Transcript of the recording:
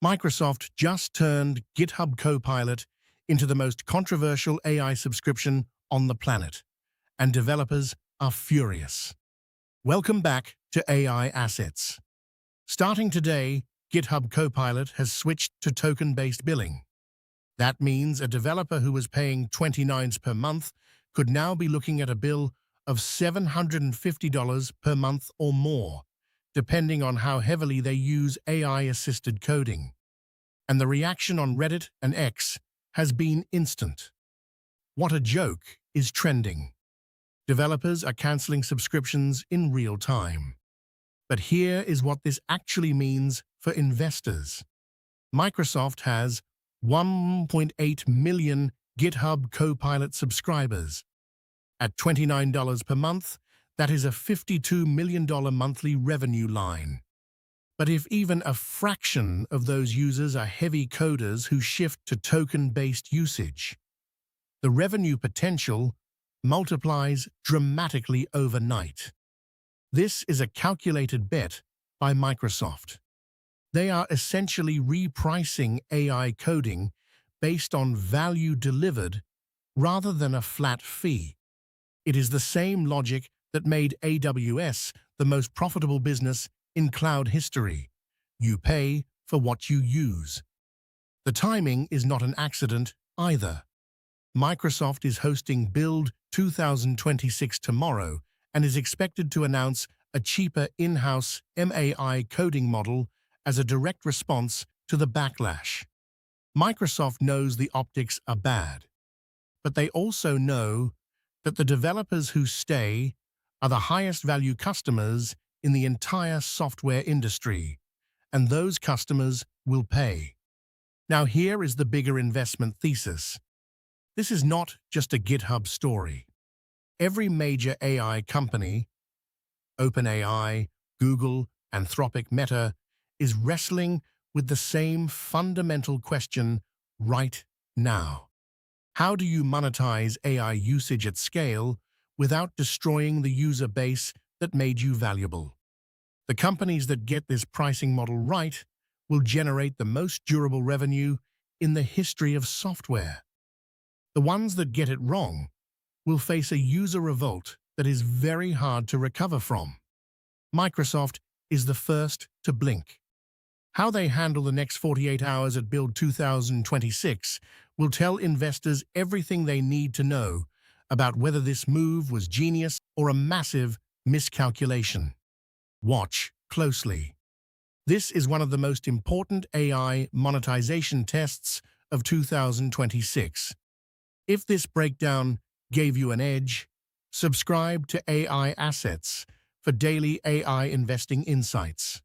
Microsoft just turned GitHub Copilot into the most controversial AI subscription on the planet, and developers are furious. Welcome back to AI Assets. Starting today, GitHub Copilot has switched to token-based billing. That means a developer who was paying $29 per month could now be looking at a bill of $750 per month or more, depending on how heavily they use AI-assisted coding. And the reaction on Reddit and X has been instant. What a joke is trending. Developers are canceling subscriptions in real time. But here is what this actually means for investors. Microsoft has 1.8 million GitHub Copilot subscribers. At $29 per month, that is a $52 million monthly revenue line. But if even a fraction of those users are heavy coders who shift to token-based usage, the revenue potential multiplies dramatically overnight. This is a calculated bet by Microsoft. They are essentially repricing AI coding based on value delivered rather than a flat fee. It is the same logic that made AWS the most profitable business in cloud history. You pay for what you use. The timing is not an accident either. Microsoft is hosting Build 2026 tomorrow and is expected to announce a cheaper in-house MAI coding model as a direct response to the backlash. Microsoft knows the optics are bad, but they also know that the developers who stay are the highest value customers in the entire software industry, and those customers will pay. Now here is the bigger investment thesis. This is not just a GitHub story. Every major AI company, OpenAI, Google, Anthropic, Meta, is wrestling with the same fundamental question right now. How do you monetize AI usage at scale without destroying the user base that made you valuable? The companies that get this pricing model right will generate the most durable revenue in the history of software. The ones that get it wrong will face a user revolt that is very hard to recover from. Microsoft is the first to blink. How they handle the next 48 hours at Build 2026 will tell investors everything they need to know about whether this move was genius or a massive miscalculation. Watch closely. This is one of the most important AI monetization tests of 2026. If this breakdown gave you an edge, subscribe to AI Assets for daily AI investing insights.